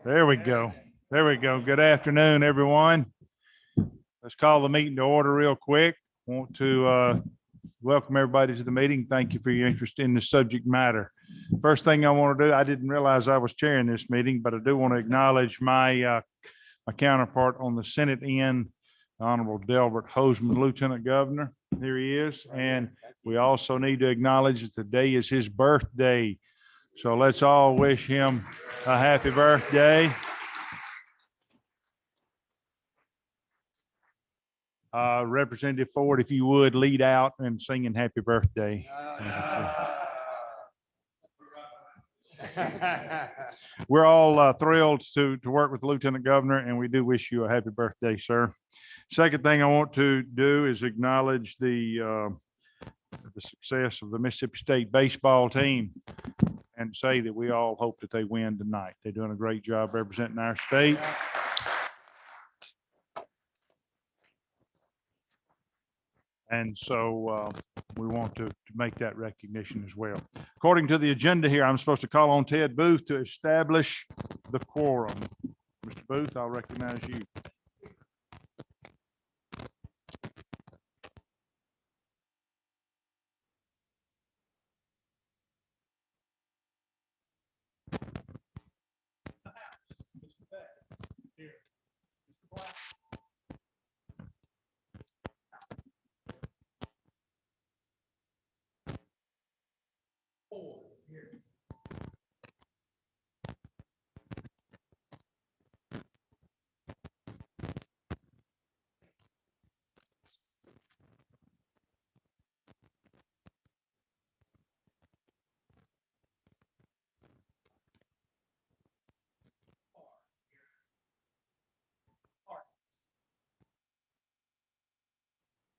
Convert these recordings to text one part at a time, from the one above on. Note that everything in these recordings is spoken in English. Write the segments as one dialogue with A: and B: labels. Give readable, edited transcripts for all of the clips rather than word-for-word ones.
A: There we go. There we go. Good afternoon, everyone. Let's call the meeting to order real quick. Want to welcome everybody to the meeting. Thank you for your interest in the subject matter. First thing I want to do, I didn't realize I was chairing this meeting, but I do want to acknowledge my counterpart on the Senate end, Honorable Delbert Hoseman, Lieutenant Governor. Here he is. And we also need to acknowledge that today is his birthday. So let's all wish him a happy birthday. Representative Ford, if you would lead out and singing happy birthday. We're all thrilled to work with the Lieutenant Governor, and we do wish you a happy birthday, sir. Second thing I want to do is acknowledge the success of the Mississippi State baseball team and say that we all hope that they win tonight. They're doing a great job representing our state. And so we want to make that recognition as well. According to the agenda here, I'm supposed to call on Ted Booth to establish the quorum. Mr. Booth, I'll recognize you.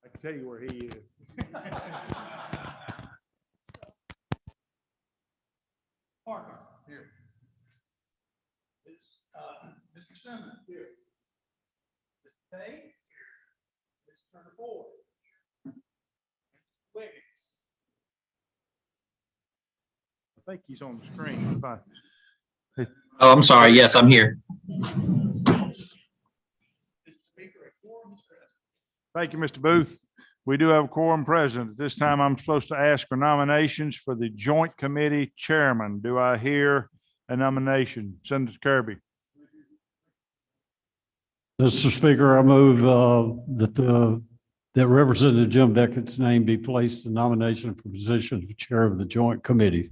A: I can tell you where he is.
B: Parker, here. It's Mr. Simmons, here. Mr. Tate, here. Mr. Ford. Wiggins.
A: I think he's on the screen.
C: Oh, I'm sorry. Yes, I'm here.
B: Mr. Speaker, a quorum is present.
A: Thank you, Mr. Booth. We do have a quorum present. At this time, I'm supposed to ask for nominations for the Joint Committee Chairman. Do I hear a nomination? Senator Kirby.
D: Mr. Speaker, I move that Representative Jim Beckett's name be placed in nomination for position of Chair of the Joint Committee.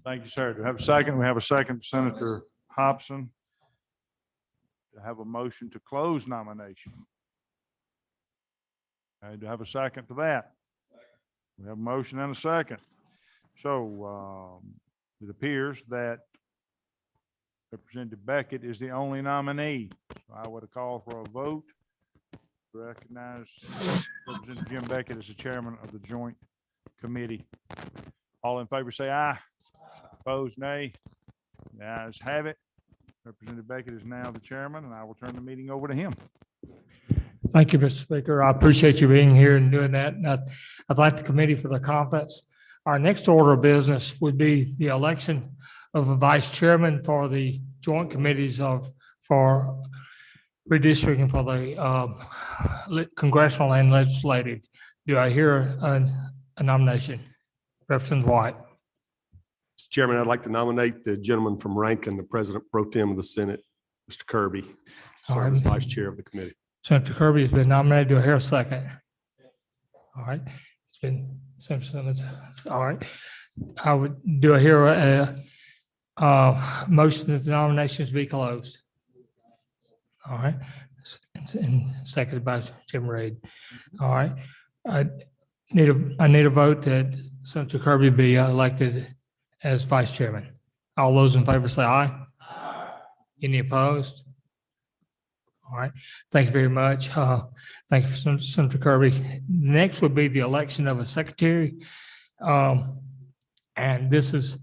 A: Thank you, sir. Do I have a second? We have a second for Senator Hobson. Do I have a motion to close nomination? I do have a second to that. We have a motion and a second. So it appears that Representative Beckett is the only nominee. So I would call for a vote to recognize Representative Jim Beckett as the chairman of the Joint Committee. All in favor say aye. Opposed, nay. The ayes have it. Representative Beckett is now the chairman, and I will turn the meeting over to him.
B: Thank you, Mr. Speaker. I appreciate you being here and doing that. And I'd like the committee for the confidence. Our next order of business would be the election of a vice chairman for the joint committees for redistricting for the congressional and legislative. Do I hear a nomination? Representative White.
E: Mr. Chairman, I'd like to nominate the gentleman from Rankin, the President Pro Tem of the Senate, Mr. Kirby, serve as Vice Chair of the committee.
B: Senator Kirby has been nominated. Do I hear a second? All right. It's been Senator Simmons. All right. Do I hear a motion that the nominations be closed? All right. And seconded by Jim Reed. All right. I need a vote that Senator Kirby be elected as vice chairman. All those in favor say aye. Aye. Any opposed? All right. Thank you very much. Thank you, Senator Kirby. Next would be the election of a secretary. And this is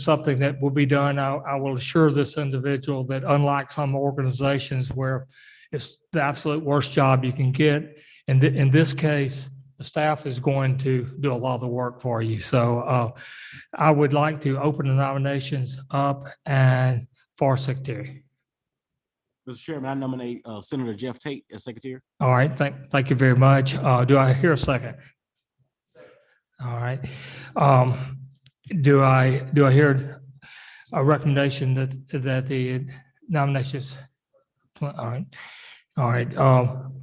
B: something that will be done. I will assure this individual that unlike some organizations where it's the absolute worst job you can get, in this case, the staff is going to do a lot of the work for you. So I would like to open the nominations up and for secretary.
F: Mr. Chairman, I nominate Senator Jeff Tate as secretary.
B: All right, thank you very much. Do I hear a second? All right. Do I hear a recommendation that the nominations? All right. All right.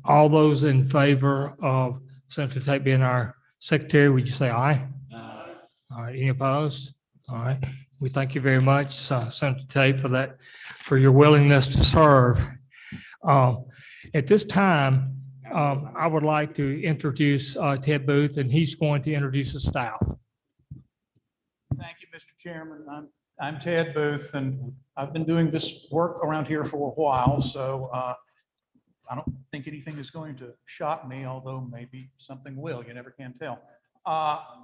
B: All those in favor of Senator Tate being our secretary, would you say aye? All right. Any opposed? All right. We thank you very much, Senator Tate, for that, for your willingness to serve. At this time, I would like to introduce Ted Booth, and he's going to introduce the staff.
G: Thank you, Mr. Chairman. I'm Ted Booth, and I've been doing this work around here for a while, so I don't think anything is going to shock me, although maybe something will. You never can tell.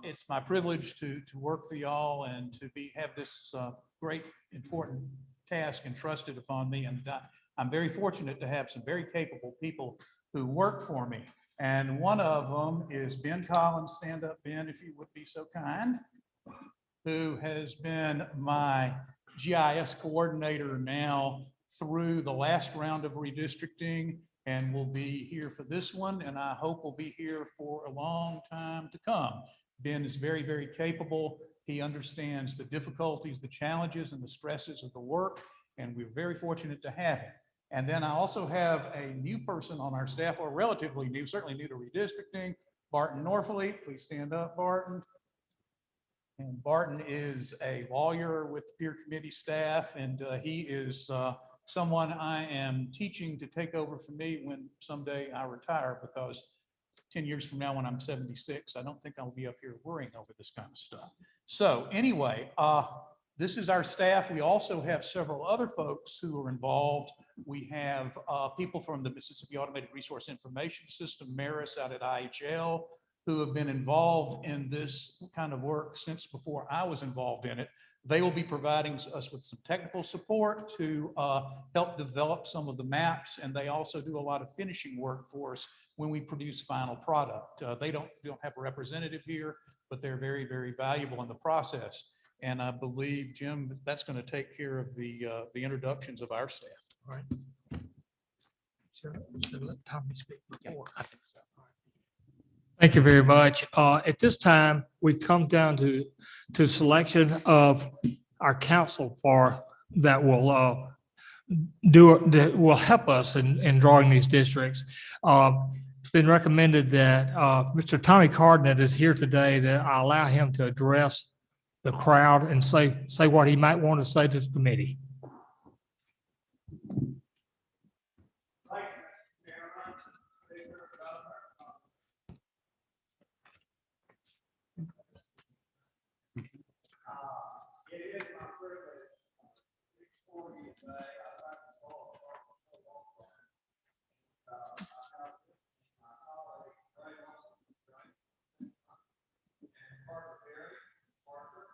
G: It's my privilege to work for y'all and to have this great, important task entrusted upon me. And I'm very fortunate to have some very capable people who work for me. And one of them is Ben Collins. Stand up, Ben, if you would be so kind, who has been my GIS coordinator now through the last round of redistricting and will be here for this one. And I hope will be here for a long time to come. Ben is very, very capable. He understands the difficulties, the challenges, and the stresses of the work. And we're very fortunate to have him. And then I also have a new person on our staff, or relatively new, certainly new to redistricting, Barton Norfoley. Please stand up, Barton. And Barton is a lawyer with peer committee staff, and he is someone I am teaching to take over for me when someday I retire, because 10 years from now when I'm 76, I don't think I'll be up here worrying over this kind of stuff. So anyway, this is our staff. We also have several other folks who are involved. We have people from the Mississippi Automated Resource Information System, Maris out at IHL, who have been involved in this kind of work since before I was involved in it. They will be providing us with some technical support to help develop some of the maps, and they also do a lot of finishing work for us when we produce final product. They don't have a representative here, but they're very, very valuable in the process. And I believe, Jim, that's going to take care of the introductions of our staff.
B: All right. Sure. Let Tommy speak before. Thank you very much. At this time, we come down to selection of our counsel for that will help us in drawing these districts. It's been recommended that Mr. Tommy Cardinett is here today, that I allow him to address the crowd and say what he might want to say to the committee.
H: It is my privilege to speak for you today. I'd like to call upon my colleague, Ray Wilson, and Parker Berry, Parker,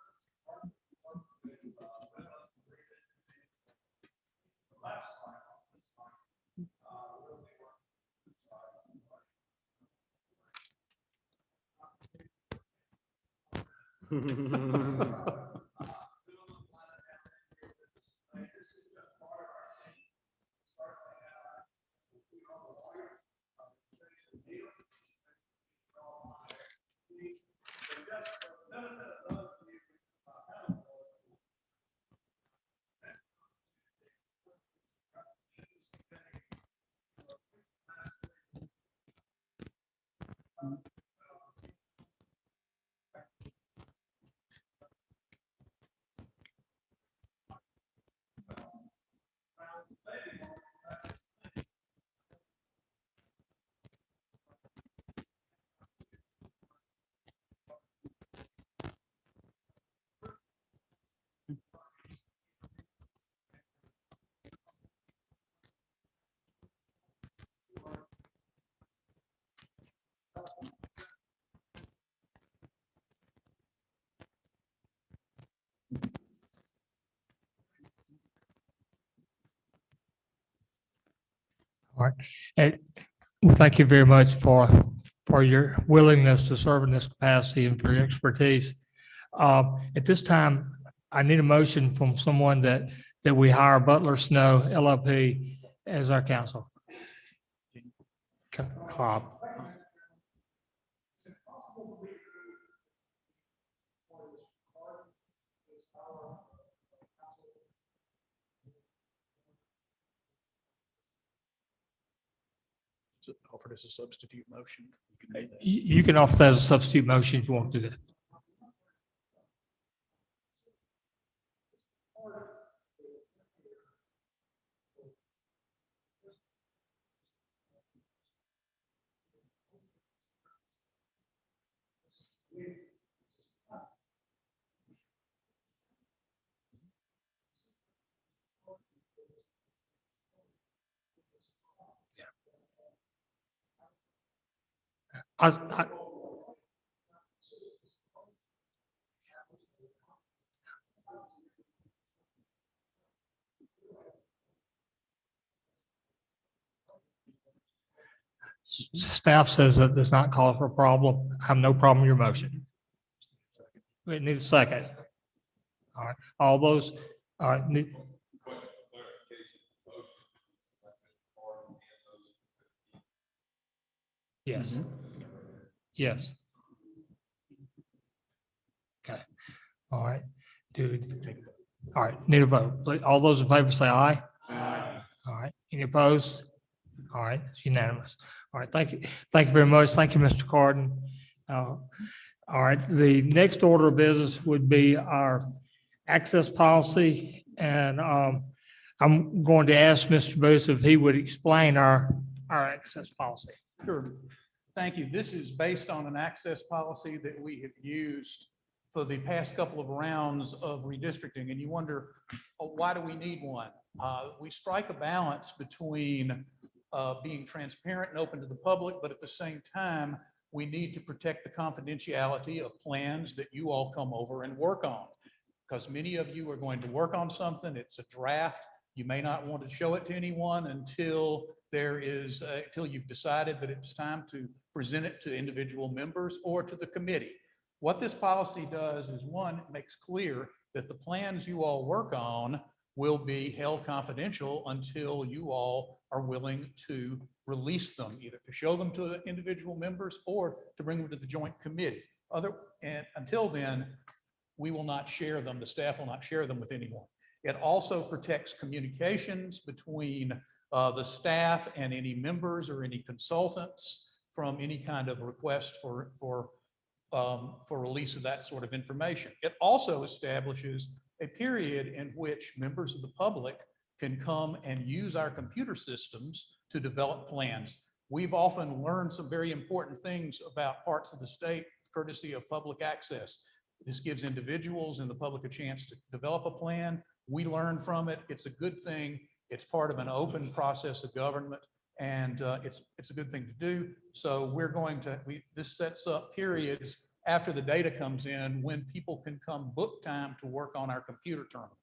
H: the last slide on this slide, will be
B: All right. And well, thank you very much for for your willingness to serve in this capacity and for your expertise. At this time, I need a motion from someone that we hire Butler Snow LLP as our counsel. Cobb.
G: Offered as a substitute motion. You can do that.
B: You can offer that as a substitute motion if you want to do that. I, staff says that does not call for a problem. I have no problem with your motion. We need a second. All right, all those, all right. Yes. Yes. Okay. All right, dude. All right, need a vote. All those in favor say aye. Aye. All right, any opposed? All right, it's unanimous. All right, thank you. Thank you very much. Thank you, Mr. Carden. All right, the next order of business would be our access policy. And I'm going to ask Mr. Booth if he would explain our access policy.
G: Sure. Thank you. This is based on an access policy that we have used for the past couple of rounds of redistricting. And you wonder, why do we need one? We strike a balance between being transparent and open to the public, but at the same time, we need to protect the confidentiality of plans that you all come over and work on. Because many of you are going to work on something, it's a draft. You may not want to show it to anyone until until you've decided that it's time to present it to individual members or to the committee. What this policy does is, one, it makes clear that the plans you all work on will be held confidential until you all are willing to release them, either to show them to individual members or to bring them to the joint committee. And until then, we will not share them. The staff will not share them with anyone. It also protects communications between the staff and any members or any consultants from any kind of request for release of that sort of information. It also establishes a period in which members of the public can come and use our computer systems to develop plans. We've often learned some very important things about parts of the state courtesy of public access. This gives individuals and the public a chance to develop a plan. We learn from it. It's a good thing. It's part of an open process of government, and it's a good thing to do. So we're going to, this sets up periods after the data comes in when people can come book time to work on our computer terminal.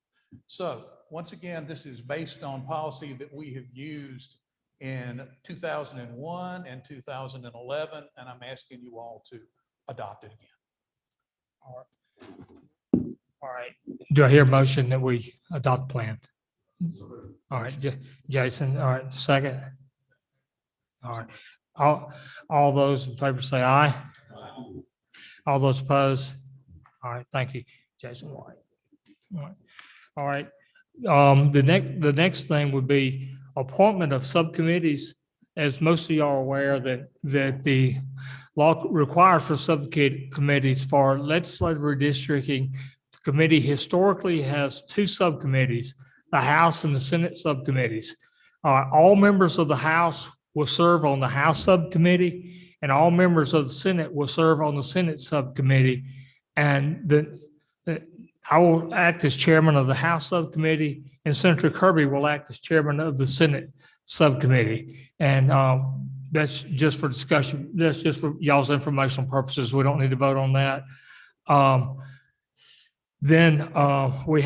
G: So once again, this is based on policy that we have used in 2001 and 2011, and I'm asking you all to adopt it again.
B: All right. Do I hear a motion that we adopt the plan? All right, Jason, all right, second. All right, all those in favor say aye. All those opposed? All right, thank you, Jason White. All right, the next thing would be appointment of subcommittees. As most of y'all are aware that the law requires for subcommittees for legislative redistricting. The committee historically has two subcommittees, the House and the Senate subcommittees. All members of the House will serve on the House subcommittee, and all members of the Senate will serve on the Senate subcommittee. And I will act as chairman of the House subcommittee, and Senator Kirby will act as chairman of the Senate subcommittee. And that's just for discussion. That's just for y'all's informational purposes. We don't need to vote on that. Then we'll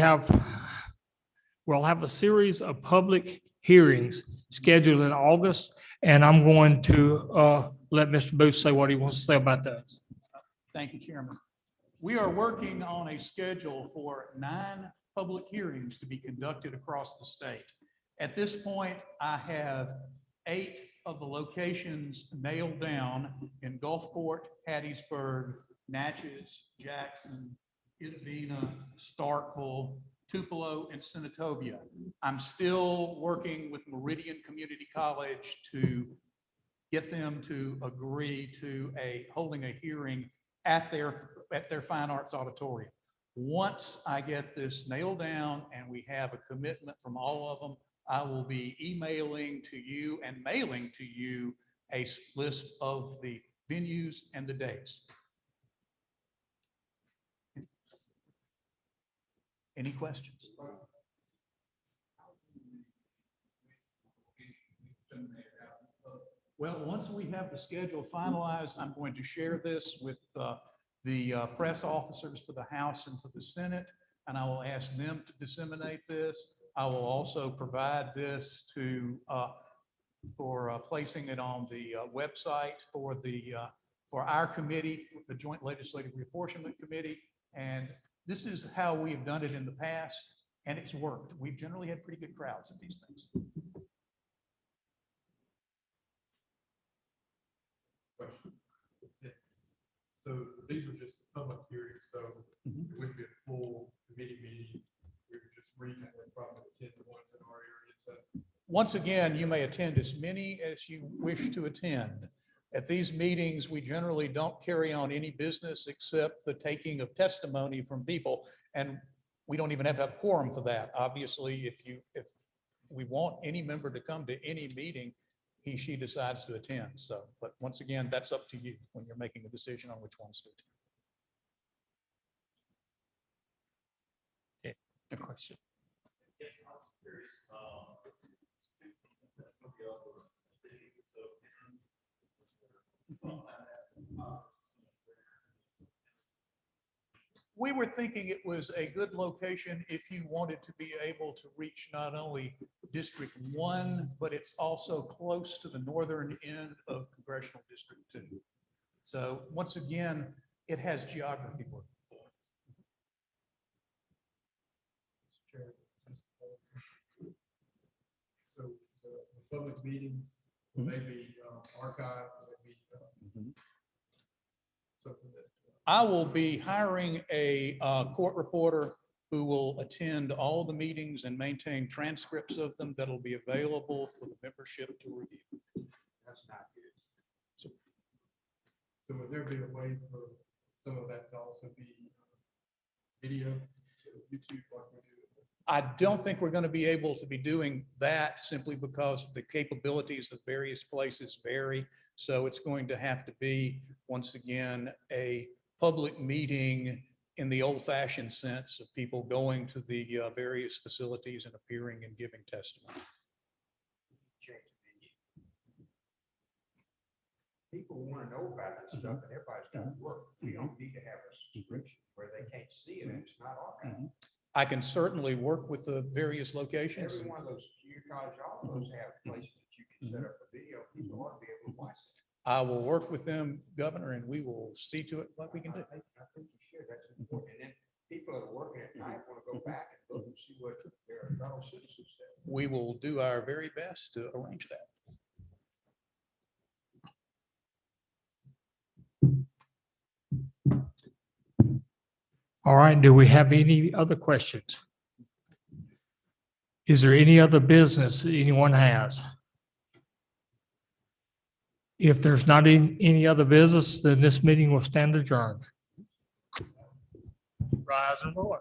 B: have a series of public hearings scheduled in August, and I'm going to let Mr. Booth say what he wants to say about those.
G: Thank you, Chairman. We are working on a schedule for 9 public hearings to be conducted across the state. At this point, I have 8 of the locations nailed down in Gulfport, Hattiesburg, Natchez, Jackson, Itta, Starkville, Tupelo, and Senatobia. I'm still working with Meridian Community College to get them to agree to holding a hearing at their Fine Arts Auditorium. Once I get this nailed down and we have a commitment from all of them, I will be emailing to you and mailing to you a list of the venues and the dates. Any questions? Well, once we have the schedule finalized, I'm going to share this with the press officers for the House and for the Senate, and I will ask them to disseminate this. I will also provide this for placing it on the website for our committee, the Joint Legislative Reapportionment Committee. And this is how we've done it in the past, and it's worked. We've generally had pretty good crowds at these things.
I: Question. So these are just public hearings, so it wouldn't be a full committee meeting. We would just regionally probably attend the ones in our area. So
G: once again, you may attend as many as you wish to attend. At these meetings, we generally don't carry on any business except the taking of testimony from people. And we don't even have to have quorum for that. Obviously, if we want any member to come to any meeting, she decides to attend. So, but once again, that's up to you when you're making a decision on which ones to attend. Okay. A question.
H: Yes, I was curious.
G: We were thinking it was a good location if you wanted to be able to reach not only District 1, but it's also close to the northern end of Congressional District 2. So once again, it has geography work for it.
I: So the public meetings, may be archived, maybe something that.
G: I will be hiring a court reporter who will attend all the meetings and maintain transcripts of them that'll be available for the membership to review.
I: That's not good. So would there be a way for some of that to also be video, YouTube, like we do?
G: I don't think we're going to be able to be doing that simply because the capabilities of various places vary. So it's going to have to be, once again, a public meeting in the old-fashioned sense of people going to the various facilities and appearing and giving testimony.
H: People want to know about this stuff, and everybody's got to work. We don't need to have a subscription where they can't see it and it's not archived.
G: I can certainly work with the various locations.
H: Every one of those community colleges, all of those have places that you can set up a video. People ought to be able to watch it.
G: I will work with them, Governor, and we will see to it what we can do.
H: I think you should. That's important. And then people that are working at night want to go back and look and see what their fellow citizens said.
G: We will do our very best to arrange that.
B: All right, do we have any other questions? Is there any other business that anyone has? If there's not any other business, then this meeting will stand adjourned. Rise and roll.